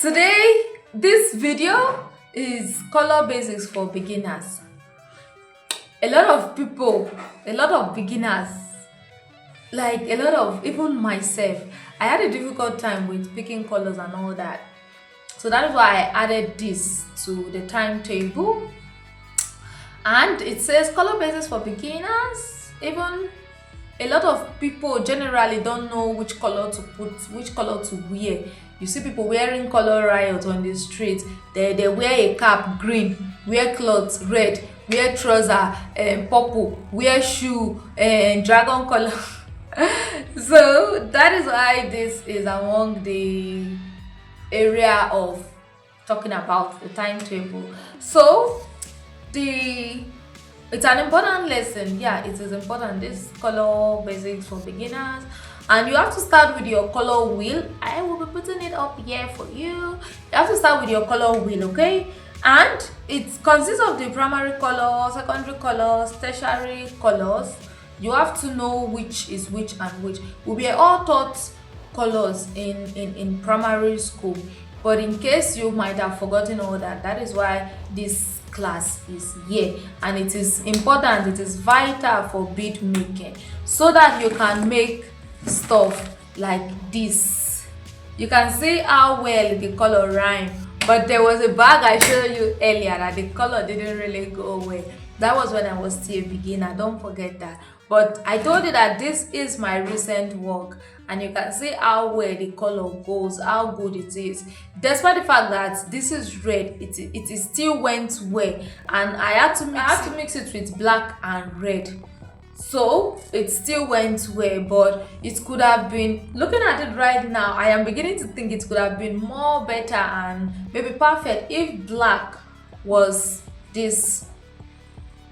Today, this video is color basics for beginners. A lot of people, a lot of beginners, like a lot of even myself, I had a difficult time with picking colors and all that. So that is why I added this to the timetable. And it says color basics for beginners. Even a lot of people generally don't know which color to put, which color to wear. You see people wearing color riot on the street. They wear a cap green, wear clothes red, wear trouser purple, wear shoe dragon color. So that is why this is among the area of talking about the timetable. So it's an important lesson. Yeah, it is important. This color basics for beginners, and you have to start with your color wheel. I will be putting it up here for you. You have to start with your color wheel, okay? And it consists of the primary colors, secondary colors, tertiary colors. You have to know which is which and which. We were all taught colors in primary school, but in case you might have forgotten all that, that is why this class is here, and it is important, it is vital for bead making, so that you can make stuff like this. You can see how well the color rhyme, but there was a bag I showed you earlier that the color didn't really go away. That was when I was still a beginner, don't forget that. But I told you that this is my recent work, and you can see how well the color goes, how good it is. Despite the fact that this is red, it is still went well, and I had to mix it with black and red. So it still went well, but it could have been, looking at it right now, I am beginning to think it could have been more better and maybe perfect if black was this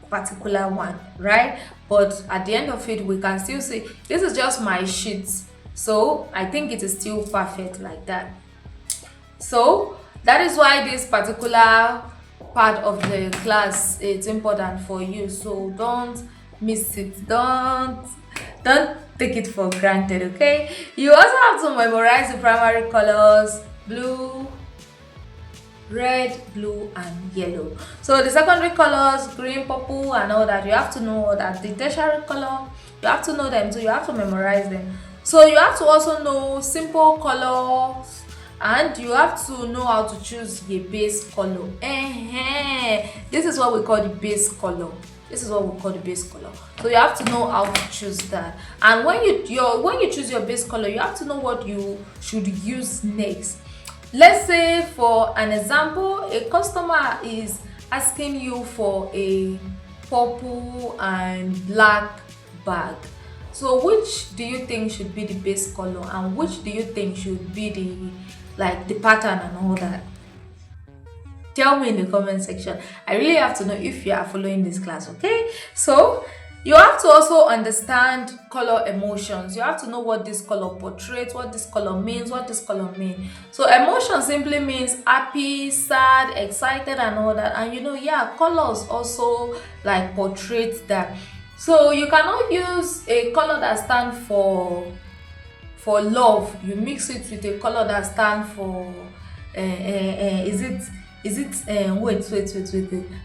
particular one, right? But at the end of it, we can still see this is just my sheet, so I think it is still perfect like that. So that is why this particular part of the class is important for you, so don't miss it, don't take it for granted, okay? You also have to memorize the primary colors: blue, red, blue, and yellow. So the secondary colors, green, purple, and all that, you have to know all that. The tertiary color, you have to know them too, you have to memorize them. So you have to also know simple colors, and you have to know how to choose a base color. This is what we call the base color. This is what we call the base color. So you have to know how to choose that. And when you choose your base color, you have to know what you should use next. Let's say, for an example, a customer is asking you for a purple and black bag. So which do you think should be the base color, and which do you think should be the pattern and all that? Tell me in the comment section. I really have to know if you are following this class, okay? So you have to also understand color emotions. You have to know what this color portrays, what this color means, what this color means. So emotion simply means happy, sad, excited, and all that. And colors also portray that. So you cannot use a color that stands for love. You mix it with a color that stands for wait.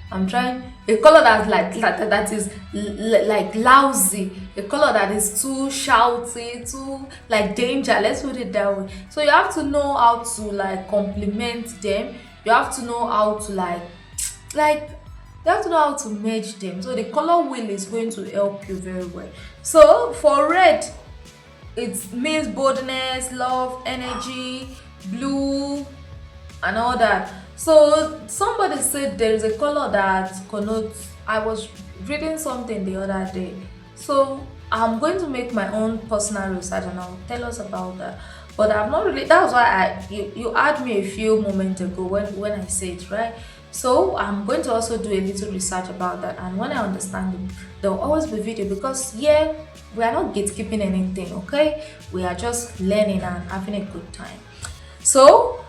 I'm trying a color that's that is like lousy, a color that is too shouty, too danger. Let's put it that way. So you have to know how to complement them. You have to know how to you have to know how to merge them. So the color wheel is going to help you very well. So for red, it means boldness, love, energy. Blue, and all that. So somebody said there is a color that connotes. I was reading something the other day, so I'm going to make my own personal research and I'll tell us about that. But I've not really, that was why you had me a few moments ago when I said it, right? So I'm going to also do a little research about that, and when I understand it, there will always be video, because we are not gatekeeping anything, okay? We are just learning and having a good time. So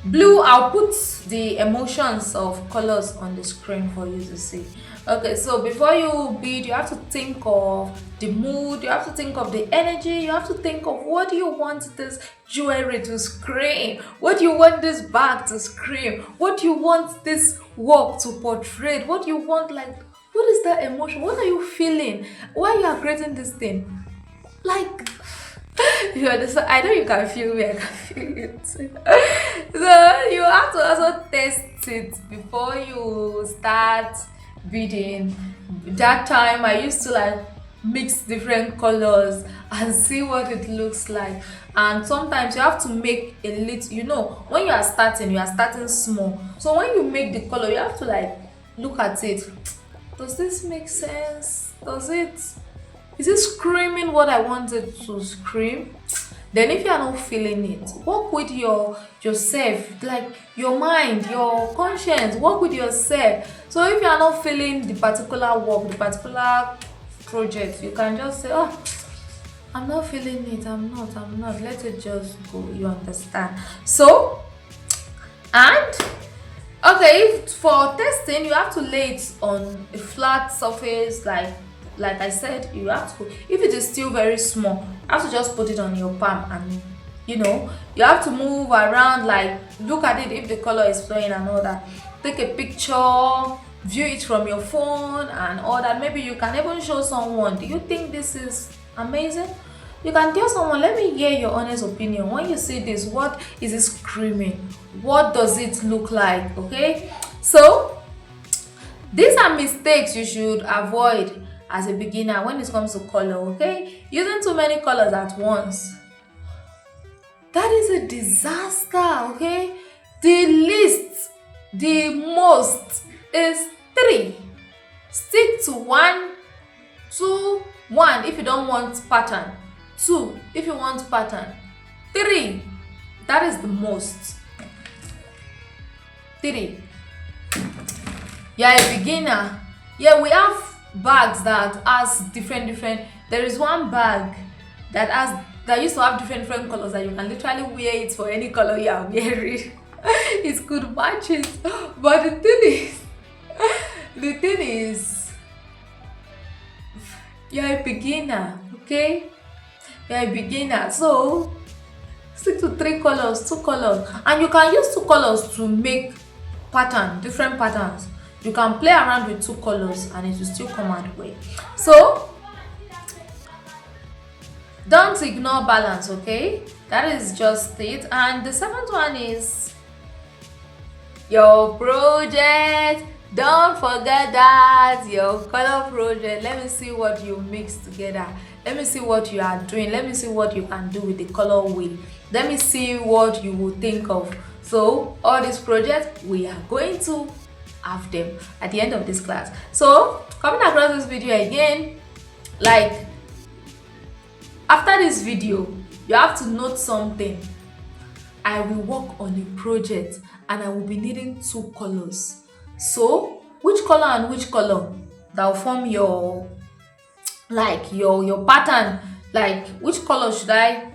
Blue, I'll put the emotions of colors on the screen for you to see. Okay, so before you bead, you have to think of the mood, you have to think of the energy, you have to think of what you want this jewelry to scream, what you want this bag to scream, what you want this work to portray, what you want, like, what is that emotion? What are you feeling? Why you are creating this thing? Like, you understand? I know you can feel me, I can feel it. So you have to also test it before you start beading. That time I used to like mix different colors and see what it looks like. And sometimes you have to make a little, when you are starting small. So when you make the color, you have to like look at it. Does this make sense? Is it screaming what I wanted to scream? Then if you are not feeling it, work with yourself, like your mind, your conscience, work with yourself. So if you are not feeling the particular work, the particular project, you can just say, oh, I'm not feeling it, I'm not, let it just go, you understand? So, and okay, for testing, you have to lay it on a flat surface, like I said, you have to, if it is still very small, you have to just put it on your palm, and you have to move around, like look at it if the color is flowing and all that. Take a picture, view it from your phone and all that. Maybe you can even show someone, do you think this is amazing? You can tell someone, let me hear your honest opinion. When you see this, what is it screaming? What does it look like? Okay, so these are mistakes you should avoid as a beginner when it comes to color. Okay, using too many colors at once, that is a disaster. Okay, the most is 3. Stick to 1, 2, 1 if you don't want pattern, 2 if you want pattern, 3, that is the most. 3. You're a beginner. Yeah, we have bags that has different. There is one bag that used to have different colors that you can literally wear it for any color you are wearing. It could match it. But the thing is, you're a beginner, okay? You're a beginner, so stick to 3 colors, 2 colors, and you can use 2 colors to make different patterns. You can play around with 2 colors and it will still come out well. So don't ignore balance, okay? That is just it. And the 7th one is your project. Don't forget that, your color project. Let me see what you mix together. Let me see what you are doing. Let me see what you can do with the color wheel. Let me see what you will think of. So all these projects, we are going to have them at the end of this class. So coming across this video again, like after this video, you have to note something. I will work on a project and I will be needing 2 colors. So which color and which color that will form your pattern, like which color should I,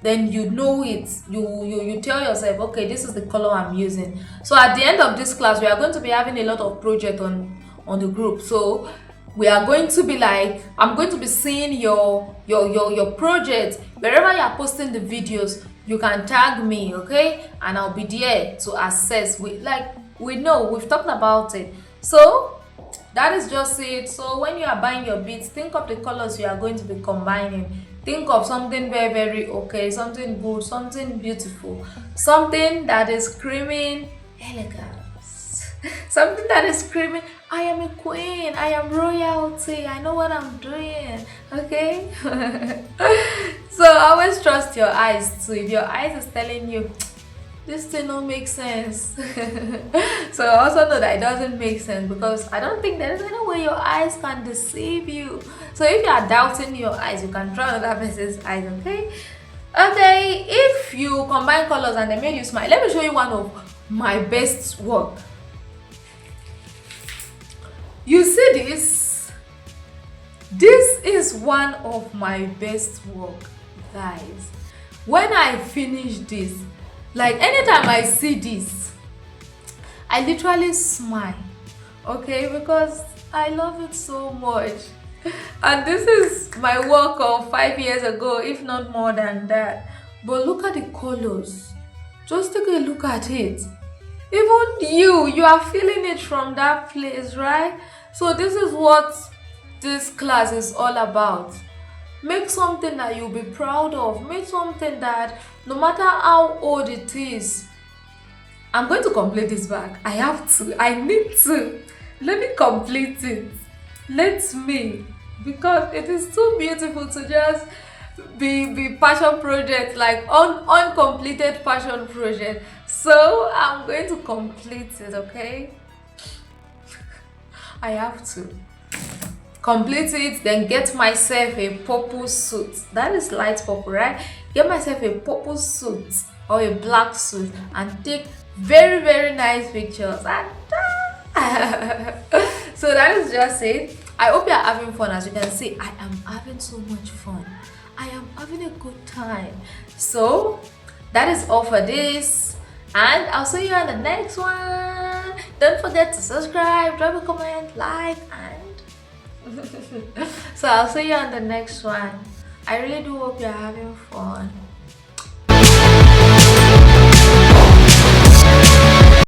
then you know it. You tell yourself, okay, this is the color I'm using. So at the end of this class, we are going to be having a lot of project on the group. So we are going to be like, I'm going to be seeing your project. Wherever you are posting the videos, you can tag me, okay, and I'll be there to assess. We know we've talked about it. So that is just it. So when you are buying your beads, think of the colors you are going to be combining. Think of something very, very okay, something good, something beautiful, something that is screaming elegance, something that is screaming, I am a queen, I am royalty, I know what I'm doing, okay? So always trust your eyes too. If your eyes is telling you, this thing don't make sense, so also know that it doesn't make sense, because I don't think there is any way your eyes can deceive you. So if you are doubting your eyes, you can try another person's eyes, okay? Okay, if you combine colors and they made you smile, let me show you one of my best work. You see this? This is one of my best work, guys. When I finish this, Like anytime I see this, I literally smile, okay, because I love it so much. And this is my work of 5 years ago, if not more than that. But look at the colors. Just take a look at it. Even you are feeling it from that place, right? So this is what this class is all about. Make something that you'll be proud of. Make something that no matter how old it is, I'm going to complete this bag. I have to. I need to. Let me complete it. Let me. Because it is too beautiful to just be passion project, like uncompleted passion project. So I'm going to complete it, okay? I have to complete it, then get myself a purple suit. That is light purple, right? Get myself a purple suit or a black suit and take very nice pictures. And so that is just it. I hope you are having fun. As you can see, I am having so much fun. I am having a good time. So that is all for this, and I'll see you on the next one. Don't forget to subscribe, drop a comment, like, and so I'll see you on the next one. I really do hope you're having fun.